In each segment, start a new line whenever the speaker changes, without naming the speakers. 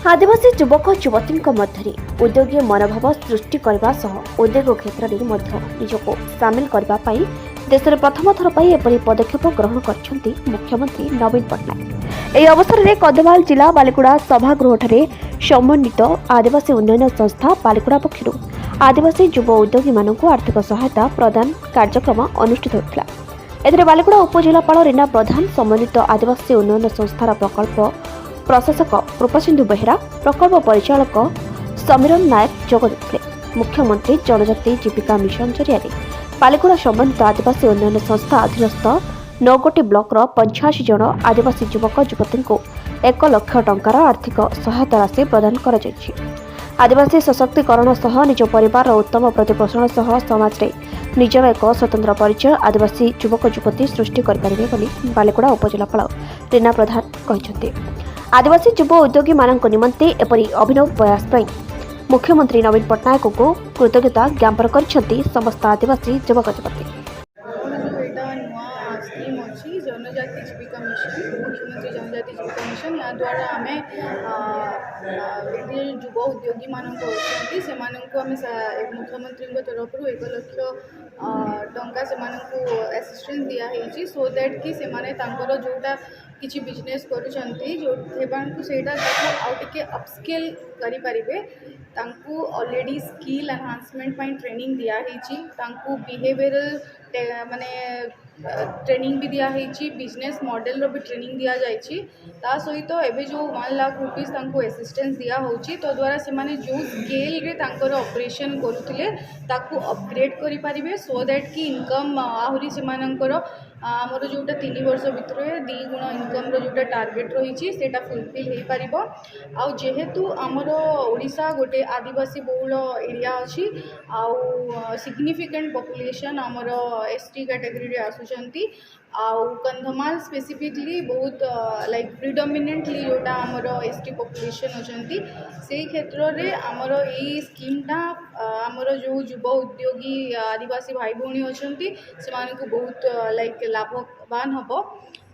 आदिवासी युवक युवती मध्य उद्योगी मनोभाव सृष्टि करने सह उद्योग क्षेत्र में निजक सामिल करने देश में प्रथम थर पर एपरी पदक्षेप ग्रहण कर मुख्यमंत्री नवीन पट्टनायक। यह अवसर में कंधमाल जिला बालिकुड़ा सभागृह समन्वित आदिवासी उन्नयन संस्था बालिकुड़ा पक्षर आदिवासी युव उद्योगी मानक आर्थिक सहायता प्रदान कार्यक्रम अनुष्ठित होता। एथिरे बालिकुड़ा उपजिलापाल रीना प्रधान समन्वित आदिवासी उन्नयन संस्थार प्रकल्प प्रशासक कृपासिंधु बेहरा प्रकल्प परिचालक समीरन नायक जोग देते। मुख्यमंत्री जनजाति जीविका मिशन जरिया बालिकुड़ा समन्वित आदिवासी उन्नयन संस्था अधीनस्थ 9 ब्लॉकर 85 जन आदिवासी युवक युवती को 1 लाख टंकार आर्थिक सहायता राशि प्रदान कर आदिवासी सशक्तिकरण सह निज परिवार उत्तम प्रतिपोषण सह समाज में निजर एक स्वतंत्र परिचय आदिवासी युवक युवती सृष्टि करें बालिकुड़ा उपजिलापाल रीना प्रधान कहते। आदिवासी युव उद्योगी मानक निमंते एपरी अभिनव प्रयास पर मुख्यमंत्री नवीन पट्टनायक को कृतज्ञता ज्ञापन कर समस्त आदिवासी युवक युवती।
जनजाति जीविका मिशन मुख्यमंत्री जनजाति जीविका मिशन या द्वारा आम युव उद्योगी मानक अच्छे से मुख्यमंत्री तरफ 1 लाख टंका से असिस्टेंस दिखाई सो दैट कि जोटा किसी बिजनेस करूँगा आउटे अपस्केल करें ऑलरेडी स्किल एनहांसमेंट ट्रेनिंग दिखाई बिहेवियरल माने ट्रेनिंग भी दिखाई बिजनेस मॉडल रो भी ट्रेनिंग दि जाइए सहित एवं जो 1 लाख रुपीज असिस्टेंस दिया होची तो द्वारा से माने जो स्केल रे तांकर ऑपरेशन करुले ताकू अपग्रेड करि परिबे सो दैट कि इनकम आहुरी से मानकर आमर जोटा 3 वर्ष भितर 2 गुण इनकम रो जोटा टार्गेट रही सेटा फुलफिल हो पारिबो। आउ जेहेतु आमर ओडिशा गोटे आदिवासी बहुल एरिया अच्छी आउ सिग्निफिकेंट पॉपुलेशन आमर एसटी कैटेगरी रे आसुचंती आउ कंधमाल स्पेसिफिकली बहुत लाइक प्रिडोमिनेंटली जोटा आमर एसटी पॉपुलेशन अच्छी से क्षेत्र में आमर यही स्कीमटा आमर जो युव उद्योगी आदिवासी भाई भौणी अच्छा से बहुत लाइक लाभवान हम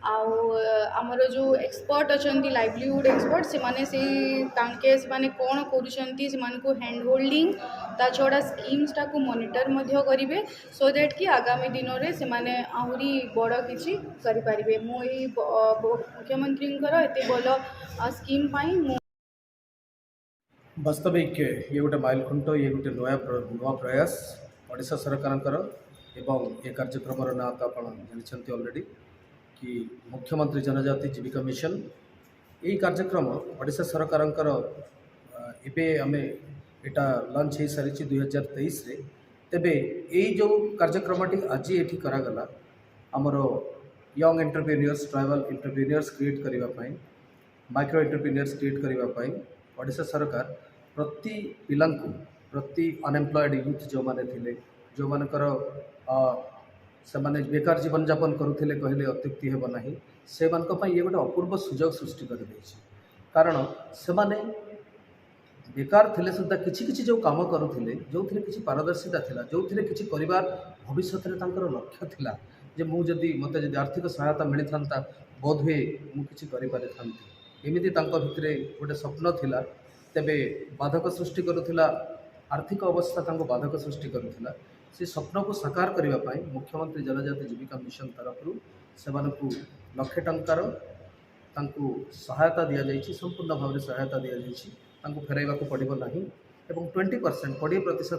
आमर जो एक्सपर्ट अच्छा लाइवलीहुड एक्सपर्ट से माने कौन कर हैंड होल्डिंग ता छड़ा स्कीम्स टाको मॉनिटर करेंगे सो दैट कि आगामी दिन में से माने आहुरी बड़ किसी करें मो मुख्यमंत्री एत भल स्कीम
वास्तविक ये गोटे माइलखुंट ये गोटे नुआ प्रयास ओडिशा सरकार एवं ये कार्यक्रम ना तो आप जानते ऑलरेडी कि मुख्यमंत्री जनजाति जीविका मिशन यही कार्यक्रम ओडिशा सरकार एवं आम एटा लॉन्च हो सारी 2023 रे तेबे यही जो कार्यक्रमटी आज ये करागला आमर young entrepreneurs tribal entrepreneurs create करने माइक्रो एंटरप्रेन्योर्स क्रिएट करने ओडिशा सरकार प्रति पिलांकु प्रति अनएम्प्लॉयड यूथ जो माने थिले जो मानकर से माने बेकार जीवन यापन करुले कहले अत्युक्ति हेब नाही से ये गोटे अपूर्व सुजोग सृष्टि कर देछि कारण से माने बेकार थिले सुद्धा किछि किछि जो काम करुले जो थे किछि पारदर्शिता थिला जो थे किछि परिवार भविष्य में तांकर लक्ष्य थिला जे मु जदि मते जदि आर्थिक सहायता मिली थांता बोध हुए मु किछि करि पारि थांती एमिति तांको भितरे गोटे स्वप्न थिला तेबे बाधक सृष्टि करुथिला आर्थिक अवस्था तांको बाधक सृष्टि करुथिला से स्वप्न को साकार करने मुख्यमंत्री जनजाति जीविका मिशन तरफ से लक्षे टंकार सहायता दि जाइए संपूर्ण भाव में सहायता दि जाइए फेरैवा को पड़ो ना एवं 20% 20% से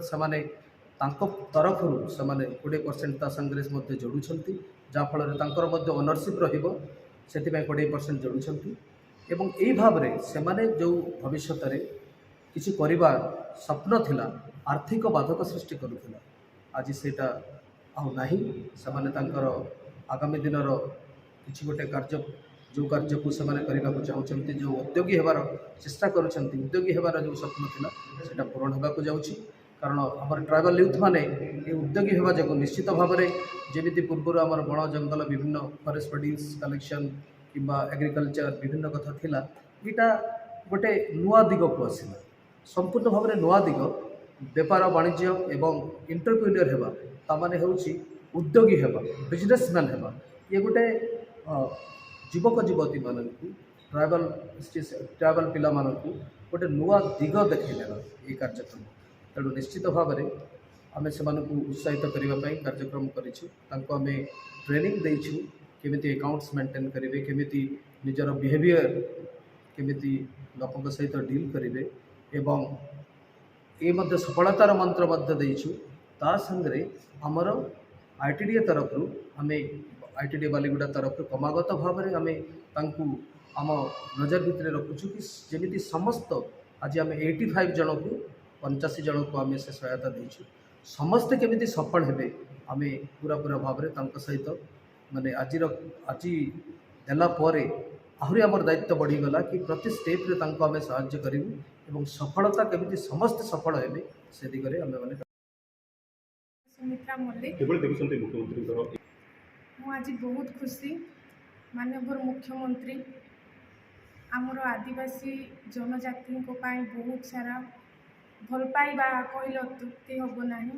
तरफ से 20% सांगे जोड़ुंट जहाँफल ओनरशिप रही 20% जोड़ुंट एवं यही भाव में से जो भविष्य में किसी परिवार स्वप्न थिला आर्थिक बाधक सृष्टि करुला आज सेटा आउ आगामी दिन किसी गोटे कार्य जो कार्य को करने को चाहते जो उद्योगी होबार चेष्टा करुँच उद्योगी होबार जो स्वप्न थिला सेटा पूरण होगा जाऊँगी कारण आम ट्राइबल यूथ मैंने ये उद्योगी होगा जो निश्चित भाव में जमी पूर्व आम बण जंगल विभिन्न फॉरेस्ट प्रोड्यूस कलेक्शन किंबा एग्रीकल्चर विभिन्न कथा थिला यहाँ गोटे नुआ दिग को आसला संपूर्ण भाव में नुआ दिग बेपार वाणिज्य एवं एंटरप्रेन्योर हेबा तामाने होउछि उद्योगी हेबा बिजनेसमैन हेबा ये गोटे युवक युवती मानक ट्राइबल पिला मानकु गोटे नुआ दिग देखा ये कार्यक्रम तेणु निश्चित भाव में आम से उत्साहित करने कार्यक्रम करें ट्रेनिंग देचु केमिति अकाउंट्स मेंटेन करेंगे केमिति निजर बिहेवियर केमिति लोकों सहित डील करेंगे एवं ये मध्य सफलतार मंत्र मध्य देचु ता संगे आमर आईटीडीए तरफ आम आईटीडीए बालीगुड़ा तरफ क्रमागत भाव में आम आम नजर भितर रखुचु कि जमी समस्त आज आम 85 जन को 85 जन को आम से सहायता देचु समस्ते केमिति सफल हेबे आम पूरा पूरा भाव में सहित माने आज देला आहरी आमर दायित्व बढ़ीगला कि प्रति स्टेप रे तांको आम साहाय्य करूँ एवं सफलता केमिति समस्त सफल हेबे से दिगरे आम माने
सुमित्रा मल्लिक
केवल देखुଛନ୍ତି मुख्यमंत्री
ମୁଁ ଆଜି ବହୁତ ଖୁସି ମାନ୍ୟବର ମୁଖ୍ୟମନ୍ତ୍ରୀ ଆମର ଆଦିବାସୀ ଜନଜାତିଙ୍କ ପାଇଁ ବହୁତ ସାରା ଭଲ ପାଇବା କହିଲେ ଅତ୍ୟୁକ୍ତି ହେବ ନାହିଁ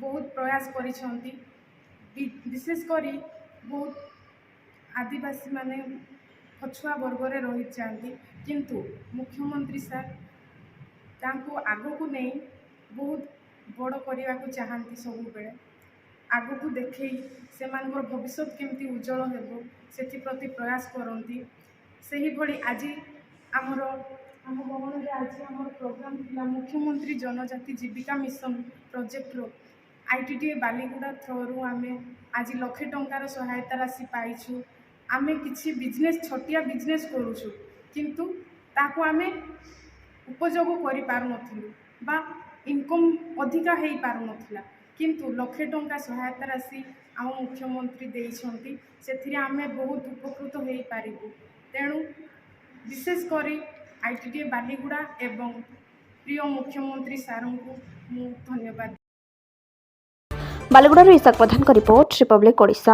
ବହୁତ ପ୍ରୟାସ କରିଛନ୍ତି ବିଶେଷ କରି ବହୁତ ଆଦିବାସୀମାନେ ପଛୁଆ ବର୍ଗରେ ରହିଯାଆନ୍ତି କିନ୍ତୁ ମୁଖ୍ୟମନ୍ତ୍ରୀ ସାର୍ ତାଙ୍କୁ ଆଗକୁ ନେଇ ବହୁତ ବଡ଼ କରିବାକୁ ଚାହାନ୍ତି ସବୁବେଳେ ଆଗକୁ ଦେଖେଇ ସେମାନଙ୍କର ଭବିଷ୍ୟତ କେମିତି ଉଜ୍ଜଳ ହେବ ସେଥିପ୍ରତି ପ୍ରୟାସ କରନ୍ତି ସେହିଭଳି ଆଜି ଆମ ଭବନରେ ଆଜି ଆମର ପ୍ରୋଗ୍ରାମ ଥିଲା ମୁଖ୍ୟମନ୍ତ୍ରୀ ଜନଜାତି ଜୀବିକା ମିଶନ ପ୍ରୋଜେକ୍ଟର ଆଇଟିଡିଏ ବାଲିଗୁଡ଼ା ଥ୍ରୋରୁ ଆମେ ଆଜି 1 ଲକ୍ଷ ଟଙ୍କାର ସହାୟତା ରାଶି ପାଇଛୁ ଆମେ କିଛି ବିଜନେସ୍ ଛୋଟିଆ ବିଜନେସ୍ କରୁଛୁ କିନ୍ତୁ ତାକୁ ଆମେ ଉପଯୋଗ କରିପାରୁନଥିଲୁ ବା ଇନକମ୍ ଅଧିକା ହେଇପାରୁନଥିଲା କିନ୍ତୁ 1 ଲକ୍ଷ ଟଙ୍କା ସହାୟତା ରାଶି ଆମ ମୁଖ୍ୟମନ୍ତ୍ରୀ ଦେଇଛନ୍ତି ସେଥିରେ ଆମେ ବହୁତ ଉପକୃତ ହୋଇପାରିବୁ ତେଣୁ ବିଶେଷ କରି ଆଇଟିଡିଏ ବାଲିଗୁଡ଼ା ଏବଂ ପ୍ରିୟ ମୁଖ୍ୟମନ୍ତ୍ରୀ ସାର୍ଙ୍କୁ ମୁଁ ଧନ୍ୟବାଦ
ବାଲିଗୁଡ଼ାରୁ ଇଶାକ ପ୍ରଧାନଙ୍କ ରିପୋର୍ଟ ରିପବ୍ଲିକ୍ ଓଡ଼ିଶା।